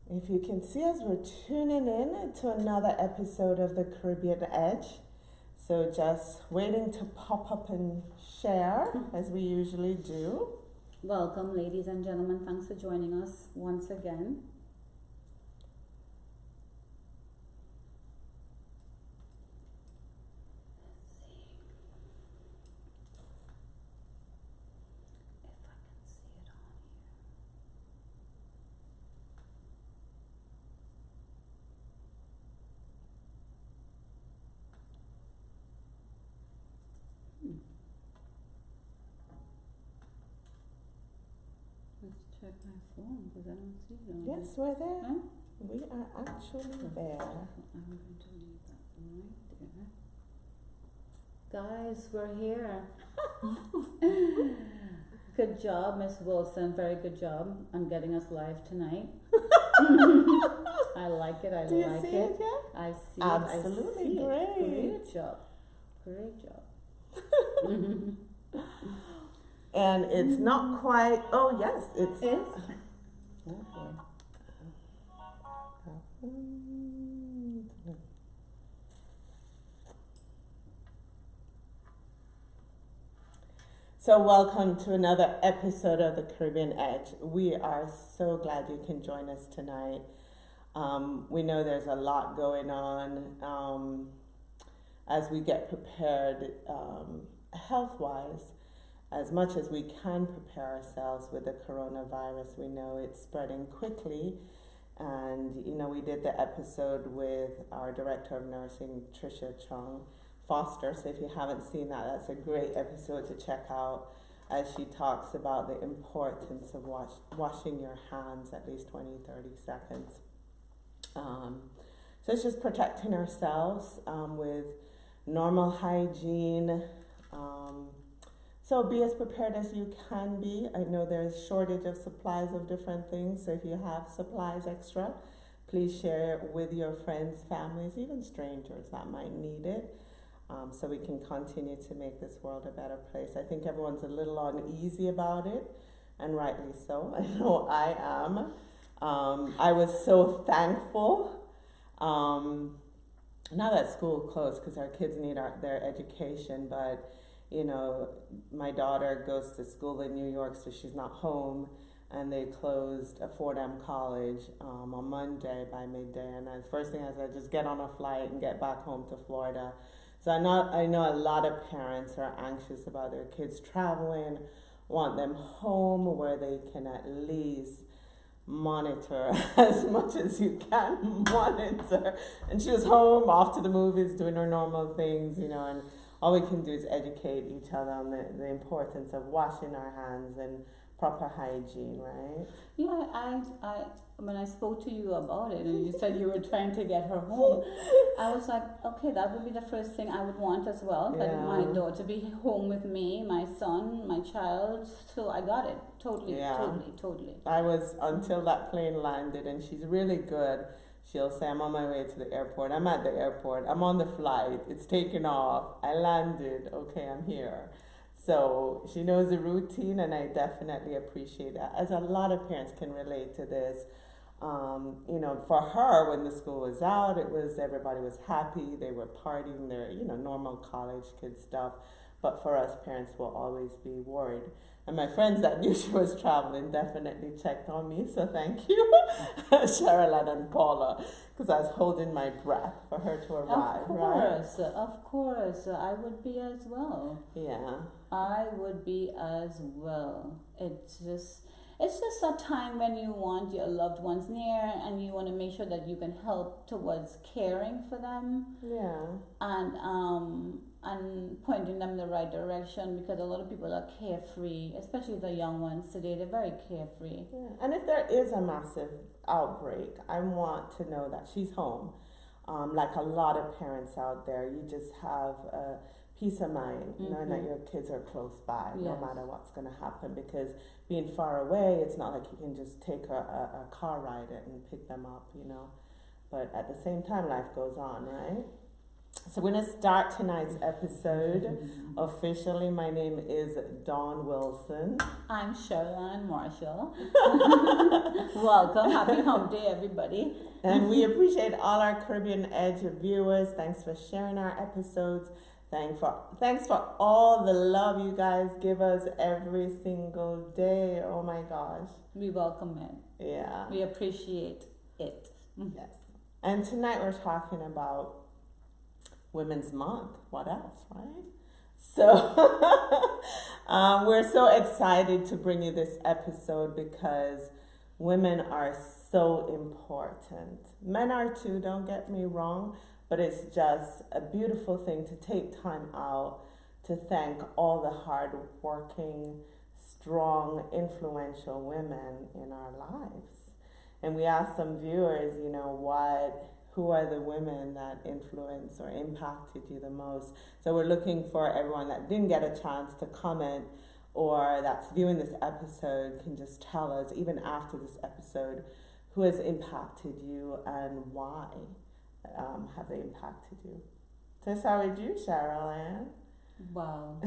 If you can see us, we're tuning in to another episode of the Caribbean Edge. So just waiting to pop up and share as we usually do. Welcome, ladies and gentlemen. Thanks for joining us once again. Let's check my phone because I don't see it on Yes, we're there. Huh? We are actually there. I'm going to leave that right there. Guys, we're here. Good job, Miss Wilson. Very good job on getting us live tonight. I like it. Do you see it yet? I see Absolutely, it. I see great. It. Great job. Great job. And it's not quite, oh yes, it's. Oh boy. So welcome to another episode of the Caribbean Edge. We are so glad you can join us tonight. We know there's a lot going on as we get prepared health-wise. As much as we can prepare ourselves with the coronavirus, we know it's spreading quickly. And, you know, we did the episode with our Director of Nursing, Tricia Chung Foster. So if you haven't seen that, that's a great episode to check out as she talks about the importance of washing your hands at least 20-30 seconds. So it's just protecting ourselves with normal hygiene. So be as prepared as you can be. I know there's shortage of supplies of different things. So if you have supplies extra, please share it with your friends, families, even strangers that might need it. So we can continue to make this world a better place. I think everyone's a little uneasy about it, and rightly so. I know I am. I was so thankful now that school closed because our kids need their education, but you know, my daughter goes to school in New York, so she's not home, and they closed a Fordham College on Monday by midday, and the first thing I said, just get on a flight and get back home to Florida. So I know a lot of parents are anxious about their kids traveling, want them home where they can at least monitor as much as you can monitor. And she was home, off to the movies, doing her normal things, you know, and all we can do is educate each other on the importance of washing our hands and proper hygiene, right? Yeah, I when I spoke to you about it and you said you were trying to get her home, I was like, okay, that would be the first thing I would want as well. Yeah. That my daughter be home with me, my son, my child. So I got it. Totally. I was until that plane landed, and she's really good. She'll say, I'm on my way to the airport. I'm at the airport. I'm on the flight. It's taken off. I landed. Okay, I'm here. So she knows the routine, and I definitely appreciate that. As a lot of parents can relate to this. You know, for her, when the school was out, everybody was happy. They were partying their, normal college kid stuff. But for us, parents will always be worried. And my friends that knew she was traveling definitely checked on me, so thank you, Sherilyn and Paula, because I was holding my breath for her to arrive. Of course, I would be as well. Yeah. I would be as well. It's just a time when you want your loved ones near and you want to make sure that you can help towards caring for them. Yeah. And pointing them in the right direction, because a lot of people are carefree, especially the young ones today. They're very carefree. Yeah. And if there is a massive outbreak, I want to know that she's home. Like a lot of parents out there, you just have peace of mind, knowing that your kids are close by, no matter what's going to happen. Because being far away, it's not like you can just take a car ride and pick them up, But at the same time, life goes on, right? So we're going to start tonight's episode officially. My name is Dawn Wilson. I'm Cheryl Marshall. Welcome. Happy Hump Day, everybody. And we appreciate all our Caribbean Edge viewers. Thanks for sharing our episodes. Thanks for all the love you guys give us every single day. Oh my gosh. We welcome it. Yeah. We appreciate it. Yes. And tonight we're talking about Women's Month. What else, right? So we're so excited to bring you this episode because women are so important. Men are too, don't get me wrong, but it's just a beautiful thing to take time out to thank all the hard-working, strong, influential women in our lives. And we asked some viewers, who are the women that influenced or impacted you the most? So we're looking for everyone that didn't get a chance to comment or that's viewing this episode can just tell us, even after this episode, who has impacted you and why have they impacted you. So start with you, Cheryl Ann. Wow.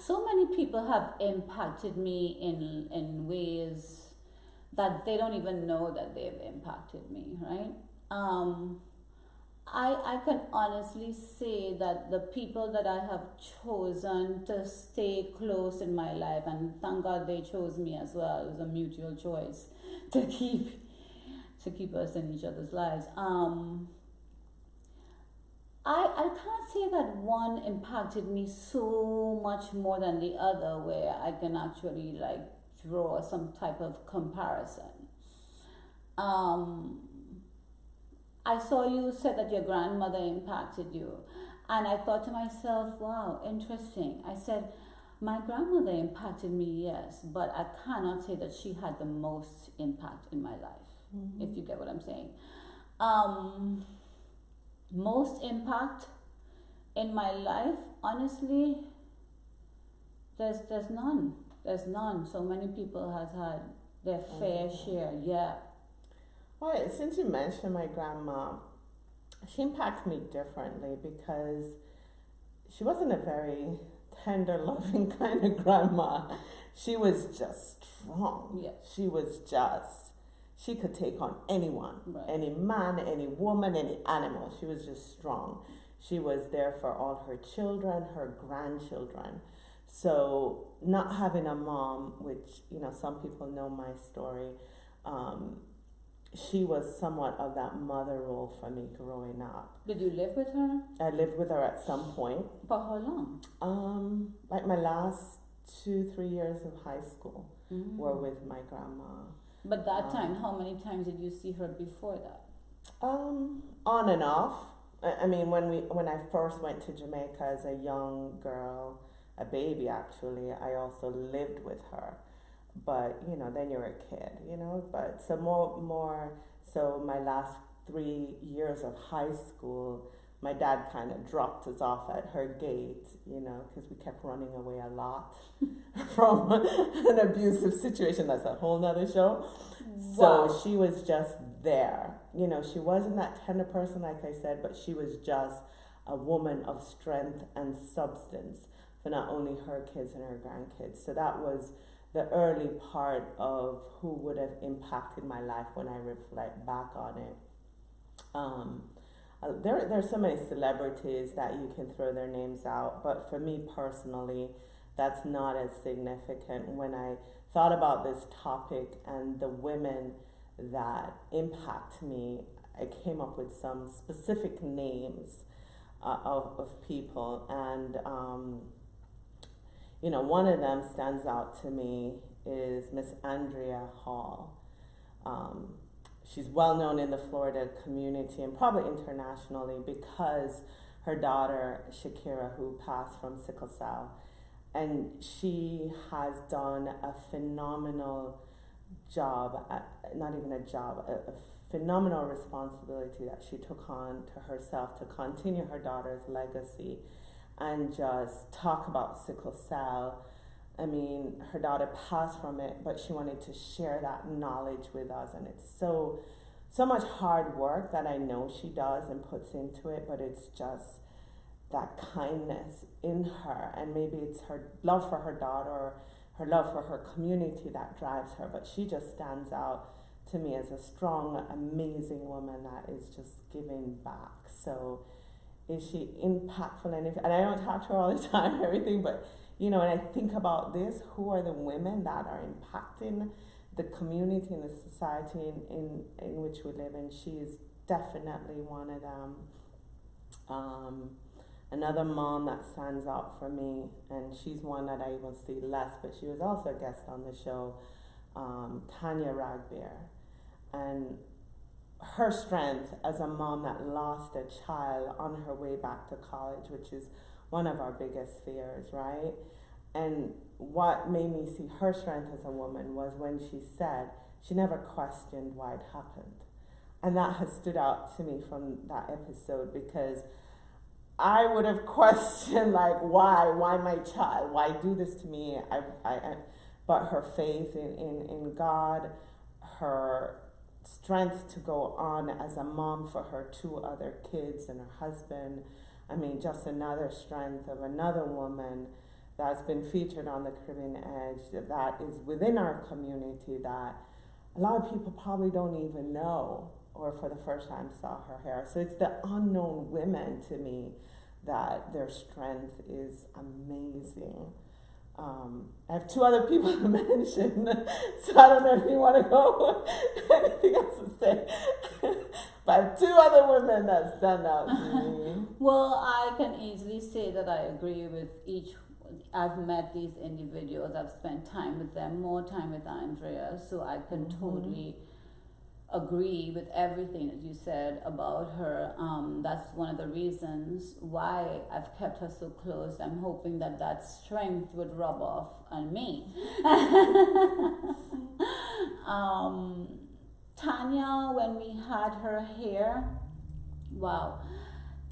So many people have impacted me in ways that they don't even know that they've impacted me, right? I can honestly say that the people that I have chosen to stay close in my life, and thank God they chose me as well, it was a mutual choice to keep us in each other's lives. I can't say that one impacted me so much more than the other where I can actually draw some type of comparison. I saw you said that your grandmother impacted you, and I thought to myself, wow, interesting. I said, my grandmother impacted me, yes, but I cannot say that she had the most impact in my life, if you get what I'm saying. Most impact in my life, honestly, there's none. There's none. So many people has had their fair share, yeah. Well, since you mentioned my grandma, she impacted me differently because she wasn't a very tender, loving kind of grandma. She was just strong. Yeah. She could take on anyone, right. Any man, any woman, any animal. She was just strong. She was there for all her children, her grandchildren. So not having a mom, which, some people know my story, she was somewhat of that mother role for me growing up. Did you live with her? I lived with her at some point. For how long? Like my last 2-3 years of high school were with my grandma. But that time, how many times did you see her before that? On and off. I mean, when I first went to Jamaica as a young girl, a baby actually, I also lived with her. But then you're a kid, But so so my last 3 years of high school, my dad kind of dropped us off at her gate, because we kept running away a lot from an abusive situation. That's a whole nother show. Wow. So she was just there. She wasn't that tender person, like I said, but she was just a woman of strength and substance for not only her kids and her grandkids. So that was the early part of who would have impacted my life when I reflect back on it. There's so many celebrities that you can throw their names out, but for me personally, that's not as significant. When I thought about this topic and the women that impact me, I came up with some specific names of people, and one of them stands out to me is Miss Andrea Hall. She's well known in the Florida community and probably internationally because her daughter Shakira, who passed from sickle cell, and she has done a phenomenal job, a phenomenal responsibility that she took on to herself to continue her daughter's legacy and just talk about sickle cell. I mean, her daughter passed from it, but she wanted to share that knowledge with us, and it's so so much hard work that I know she does and puts into it, but it's just that kindness in her, and maybe it's her love for her daughter, her love for her community that drives her, but she just stands out to me as a strong, amazing woman that is just giving back. So is she impactful? And I don't talk to her all the time and everything, but and I think about this, who are the women that are impacting the community and the society in which we live in? She is definitely one of them. Another mom that stands out for me, and she's one that I even see less, but she was also a guest on the show, Tanya Ragbear. And her strength as a mom that lost a child on her way back to college, which is one of our biggest fears, right? And what made me see her strength as a woman was when she said she never questioned why it happened. And that has stood out to me from that episode, because I would have questioned, like, why my child, why do this to me? But her faith in God, her strength to go on as a mom for her 2 other kids and her husband. I mean, just another strength of another woman that's been featured on the Caribbean Edge, that is within our community, that a lot of people probably don't even know, or for the first time saw her hair. So it's the unknown women to me that their strength is amazing. I have 2 other people to mention, so I don't know if you want to go anything else to say. But I have 2 other women that stand out to me. Well, I can easily say that I agree with each. I've met these individuals, I've spent time with them, more time with Andrea, so I can totally agree with everything that you said about her. That's one of the reasons why I've kept her so close. I'm hoping that strength would rub off on me. Tanya, when we had her here, wow.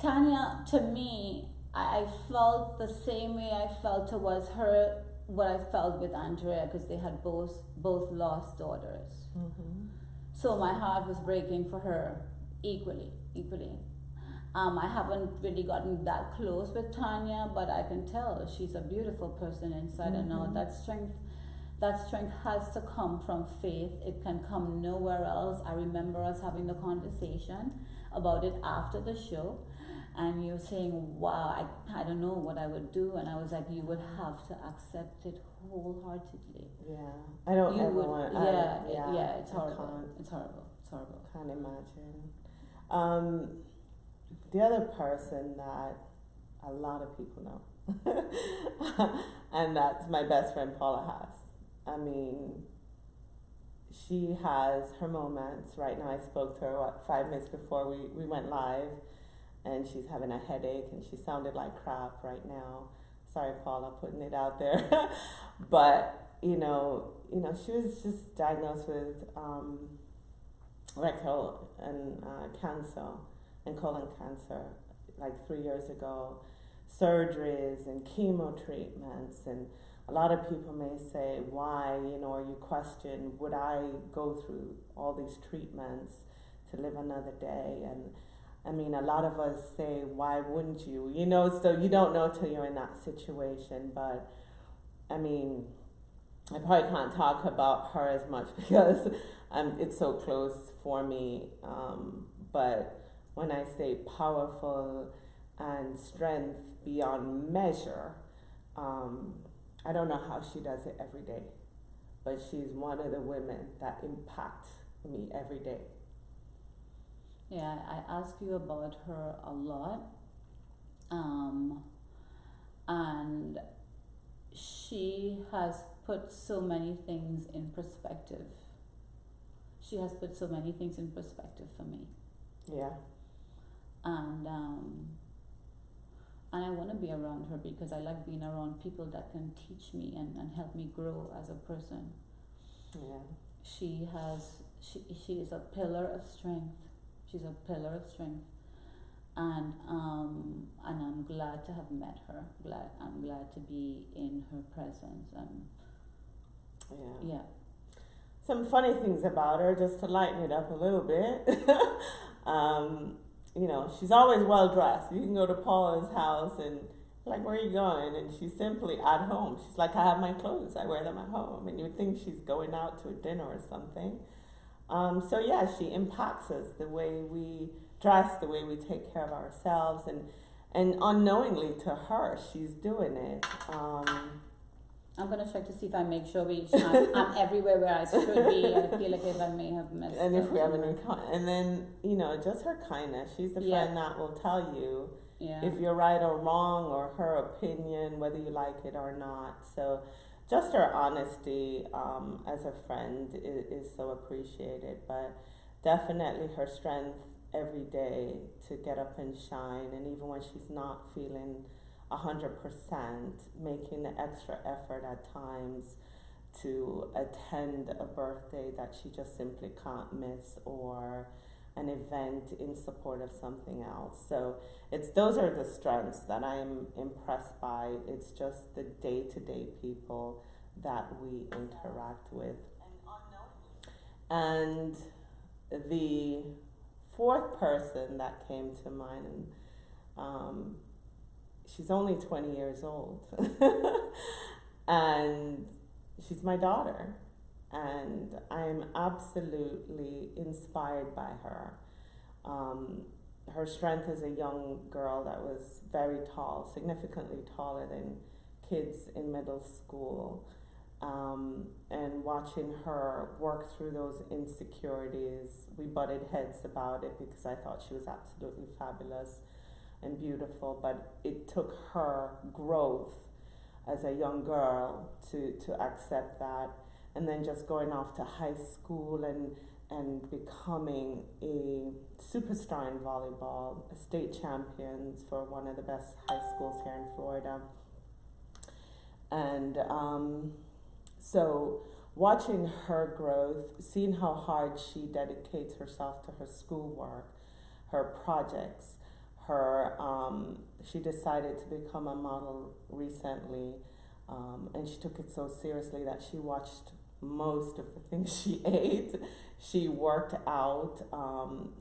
Tanya, to me, I felt the same way I felt towards her, what I felt with Andrea, because they had both lost daughters. So my heart was breaking for her equally. I haven't really gotten that close with Tanya, but I can tell she's a beautiful person inside and out. That strength has to come from faith. It can come nowhere else. I remember us having the conversation about it after the show, and you saying, wow, I don't know what I would do, and I was like, you would have to accept it wholeheartedly. Yeah, I don't You ever would, want. it's horrible. It's horrible. Can't imagine. The other person that a lot of people know, and that's my best friend Paula Haas. I mean, she has her moments. Right now, I spoke to her 5 minutes before we went live, and she's having a headache, and she sounded like crap right now. Sorry, Paula, putting it out there. But she was just diagnosed with rectal and cancer and colon cancer like 3 years ago. Surgeries and chemo treatments, and a lot of people may say, why, or you question, would I go through all these treatments to live another day? And I mean, a lot of us say, why wouldn't you? So you don't know till you're in that situation. But I mean, I probably can't talk about her as much because it's so close for me. But when I say powerful and strength beyond measure, I don't know how she does it every day, but she's one of the women that impact me every day. Yeah, I ask you about her a lot, and she has put so many things in perspective. She has put so many things in perspective for me. Yeah. And I want to be around her because I like being around people that can teach me and help me grow as a person. Yeah. She is a pillar of strength. She's a pillar of strength, and I'm glad to have met her. I'm glad to be in her presence. Yeah. some funny things about her just to lighten it up a little bit. um, she's always well dressed. You can go to Paula's house and like, where are you going? And she's simply at home. She's like, I have my clothes. I wear them at home. And you would think she's going out to a dinner or something. So yeah, she impacts us, the way we dress, the way we take care of ourselves, and unknowingly to her, she's doing it. I'm gonna check to see if I make sure I'm everywhere where I should be. I feel like if I may have missed. And if we have any, and then just her kindness. She's the friend that will tell you if you're right or wrong, or her opinion, whether you like it or not. So just her honesty as a friend is so appreciated. But definitely her strength every day to get up and shine, and even when she's not feeling 100%, making the extra effort at times to attend a birthday that she just simply can't miss, or an event in support of something else. So those are the strengths that I'm impressed by. It's just the day-to-day people that we interact with. And the fourth person that came to mind, she's only 20 years old, and she's my daughter, and I'm absolutely inspired by her. Her strength as a young girl that was very tall, significantly taller than kids in middle school, and watching her work through those insecurities. We butted heads about it because I thought she was absolutely fabulous and beautiful, but it took her growth as a young girl to accept that, and then just going off to high school and becoming a superstar in volleyball, a state champions for one of the best high schools here in Florida. And so watching her growth, seeing how hard she dedicates herself to her schoolwork, her projects, she decided to become a model recently, and she took it so seriously that she watched most of the things she ate. She worked out.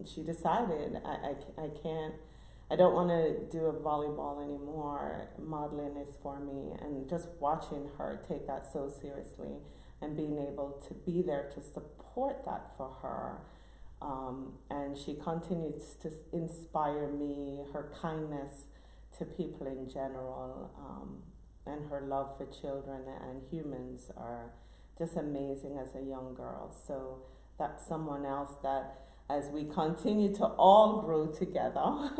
She decided, I don't want to do a volleyball anymore. Modeling is for me. And just watching her take that so seriously and being able to be there to support that for her. And she continues to inspire me, her kindness to people in general, and her love for children and humans are just amazing as a young girl. So that's someone else that, as we continue to all grow together,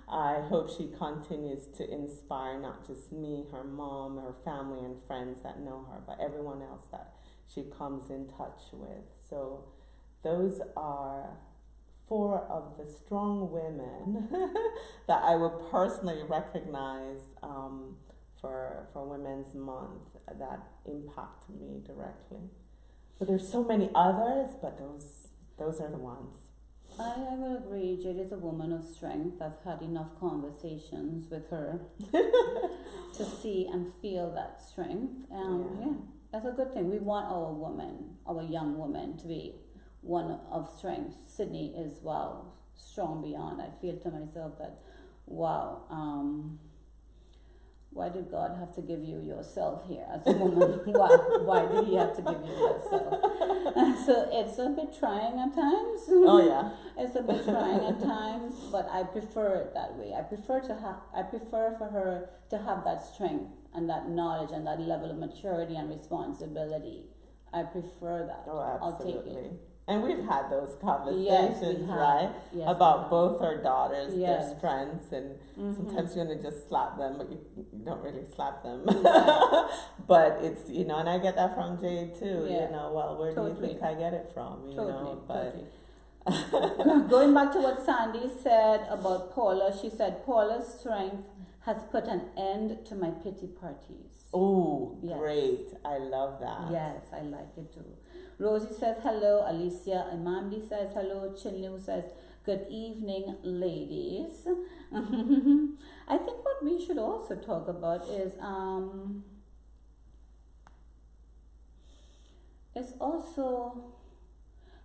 I hope she continues to inspire not just me, her mom, her family and friends that know her, but everyone else that she comes in touch with. So those are 4 of the strong women that I would personally recognize for Women's Month that impact me directly. But there's so many others, but those are the ones. I will agree. Jade is a woman of strength. I've had enough conversations with her to see and feel that strength. Yeah, that's a good thing. We want our young woman, to be one of strength. Sydney is, strong beyond. I feel to myself that, why did God have to give you yourself here as a woman? Why did He have to give you yourself? So it's a bit trying at times. Oh yeah, it's a bit trying at times, but I prefer it that way. I prefer for her to have that strength and that knowledge and that level of maturity and responsibility. I prefer that. Oh, absolutely. I'll take it. And we've had those conversations, right? Yes, about both our daughters, yes. their strengths, and sometimes you want to just slap them, but you don't really slap them. Right. But it's, and I get that from Jade too, Yeah. where Totally. do you think I get it from, Totally. Going back to what Sandy said about Paula, she said, Paula's strength has put an end to my pity parties. Oh, Yes. great. I love that. Yes, I like it too. Rosie says hello. Alicia Imamdi says hello. Chinlu says good evening, ladies. I think what we should also talk about is it's also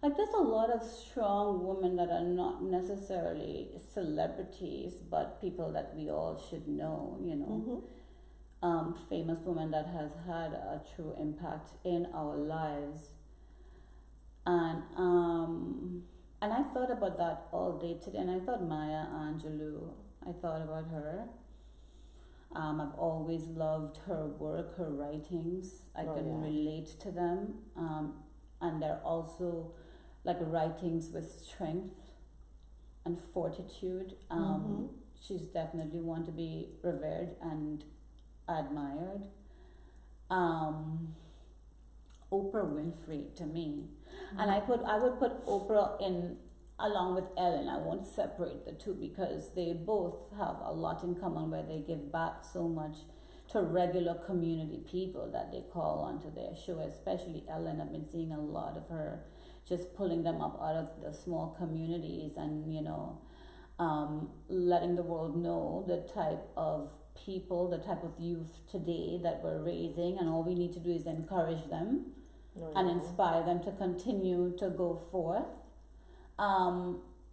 like there's a lot of strong women that are not necessarily celebrities, but people that we all should know, you know. Mm-hmm. Famous woman that has had a true impact in our lives. And I thought about that all day today, and I thought Maya Angelou. I thought about her. I've always loved her work, her writings. I Oh, can yeah. relate to them, and they're also like writings with strength and fortitude. Mm-hmm. She's definitely one to be revered and admired. Um, Oprah Winfrey to me, and I would put Oprah in along with Ellen. I won't separate the two because they both have a lot in common where they give back so much to regular community people that they call onto their show. Especially Ellen, I've been seeing a lot of her just pulling them up out of the small communities and letting the world know the type of people, the type of youth today that we're raising, and all we need to do is encourage them Oh, and yeah. inspire them to continue to go forth.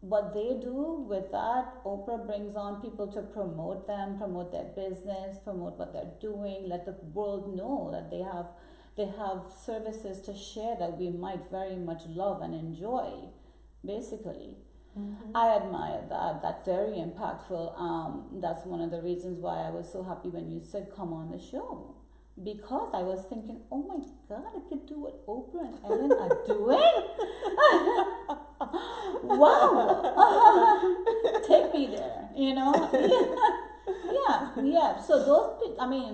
What they do with that, Oprah brings on people to promote them, promote their business, promote what they're doing, let the world know that they have services to share that we might very much love and enjoy, basically. Mm-hmm. I admire that. That's very impactful. That's one of the reasons why I was so happy when you said come on the show. Because I was thinking, oh my God, I could do what Oprah and Ellen are doing. Wow. Take me there, Yeah. So those,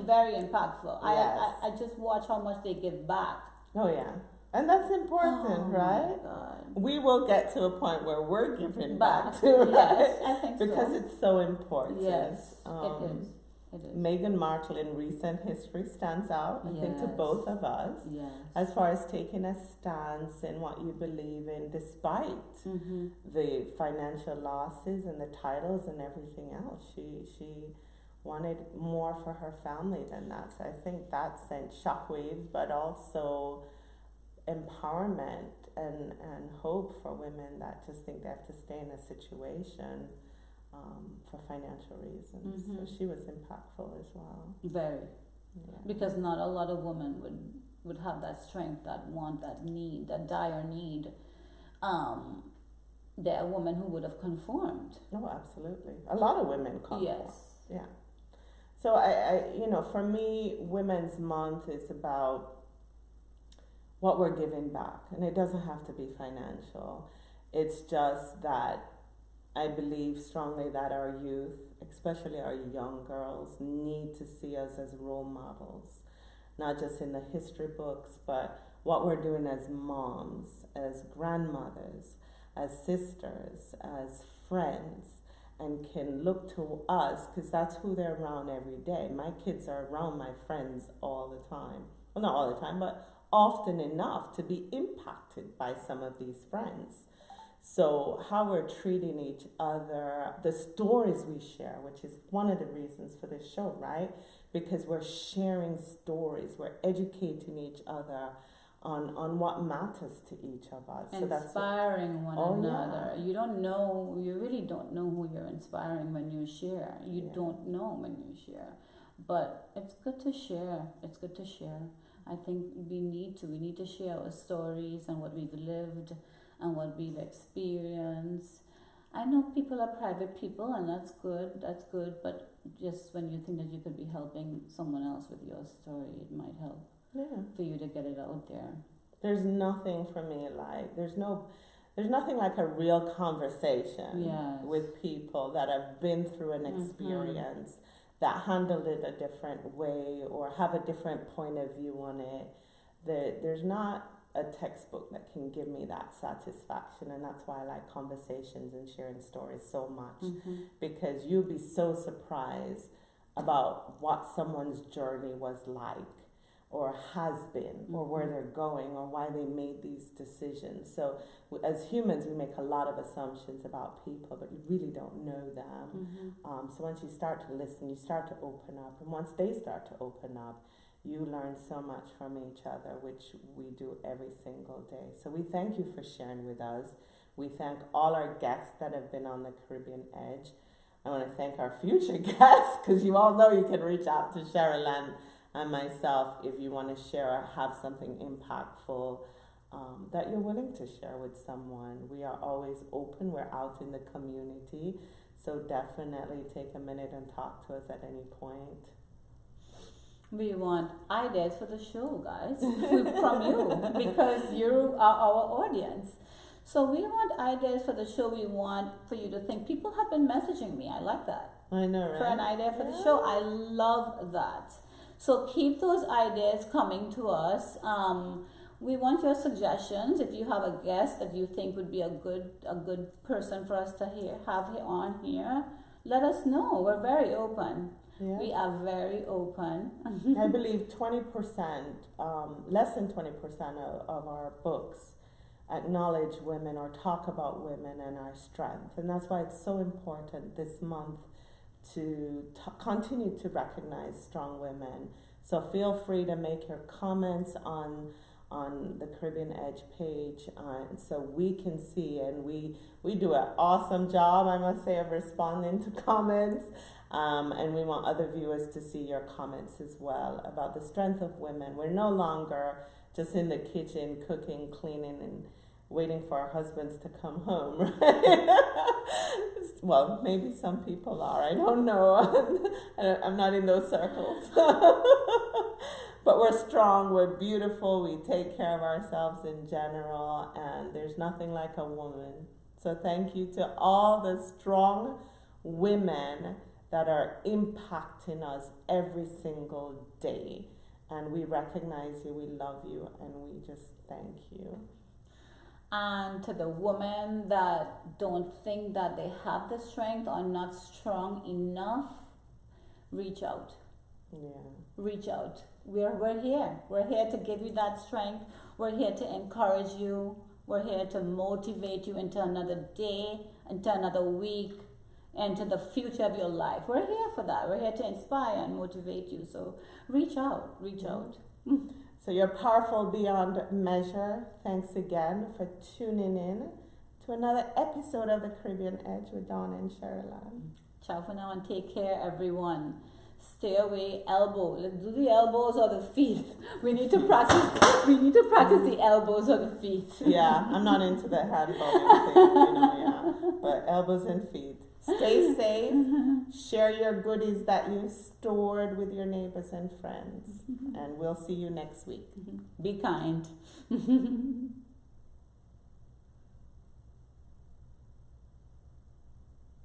very impactful. Yes. I just watch how much they give back. Oh, yeah. And that's important, right? My God. We will get to a point where we're giving back Back. too, right? Yes, I think Because so. it's so important. Yes, it is. It is. Meghan Markle in recent history stands out, I think, to Yes. both of us, Yes. as far as taking a stance in what you believe in, despite Mm-hmm. the financial losses and the titles and everything else. She wanted more for her family than that. So I think that sent shockwaves, but also empowerment and hope for women that just think they have to stay in a situation for financial reasons. Mhm. So she was impactful as well. Very. Yeah. Because not a lot of women would have that strength, that want, that need, that dire need. There are women who would have conformed. Oh, absolutely. A lot of women come. Yes. Yeah. So I for me, Women's Month is about what we're giving back, and it doesn't have to be financial. It's just that I believe strongly that our youth, especially our young girls, need to see us as role models, not just in the history books, but what we're doing as moms, as grandmothers, as sisters, as friends, and can look to us because that's who they're around every day. My kids are around my friends all the time. Well, not all the time, but often enough to be impacted by some of these friends. So how we're treating each other, the stories we share, which is one of the reasons for this show, right? Because we're sharing stories, we're educating each other on what matters to each of us. So Inspiring one Oh, another. You don't know, you really don't know who you're inspiring when you share. You Yeah. don't know when you share. But it's good to share. It's good to share. I think we need to share our stories and what we've lived and what we've experienced. I know people are private people and that's good, but just when you think that you could be helping someone else with your story, it might help Yeah. for you to get it out there. There's nothing for me like there's nothing like a real conversation Yes. with people that have been through an experience that handled it a different way or have a different point of view on it. There's not a textbook that can give me that satisfaction, and that's why I like conversations and sharing stories so much, because you'll be so surprised about what someone's journey was like or has been or where they're going or why they made these decisions. So as humans, we make a lot of assumptions about people, but you really don't know them. So once you start to listen, you start to open up, and once they start to open up, you learn so much from each other, which we do every single day. So we thank you for sharing with us. We thank all our guests that have been on the Caribbean Edge. I want to thank our future guests, because you all know you can reach out to Cheryl and myself if you want to share or have something impactful that you're willing to share with someone. We are always open. We're out in the community. So definitely take a minute and talk to us at any point. We want ideas for the show, guys, from you, because you are our audience. So we want ideas for the show. We want for you to think. People have been messaging me. I like that. I know, right? For an idea for the show. I love that. So keep those ideas coming to us. We want your suggestions. If you have a guest that you think would be a good person for us to have on here, let us know. We're very open. Yeah. We are very open. I believe 20%, less than 20% of our books acknowledge women or talk about women and our strength. And that's why it's so important this month to continue to recognize strong women. So feel free to make your comments on the Caribbean Edge page, so we can see, and we do an awesome job, I must say, of responding to comments, and we want other viewers to see your comments as well about the strength of women. We're no longer just in the kitchen cooking, cleaning, and waiting for our husbands to come home, right? Well, maybe some people are, I don't know. I'm not in those circles. But we're strong, we're beautiful, we take care of ourselves in general, and there's nothing like a woman. So thank you to all the strong women that are impacting us every single day. And we recognize you, we love you, and we just thank you. And to the women that don't think that they have the strength or not strong enough, reach out. Yeah. Reach out. We're here. We're here to give you that strength. We're here to encourage you. We're here to motivate you into another day, into another week, into the future of your life. We're here for that. We're here to inspire and motivate you. So reach out. Reach out. So you're powerful beyond measure. Thanks again for tuning in to another episode of the Caribbean Edge with Dawn and Sherilyn. Ciao for now and take care, everyone. Stay away, elbow. Let's do the elbows or the feet. We need to practice. We need to practice the elbows or the feet. Yeah, I'm not into the hand bowing thing, yeah. But elbows and feet. Stay safe. Share your goodies that you stored with your neighbors and friends. And we'll see you next week. Be kind.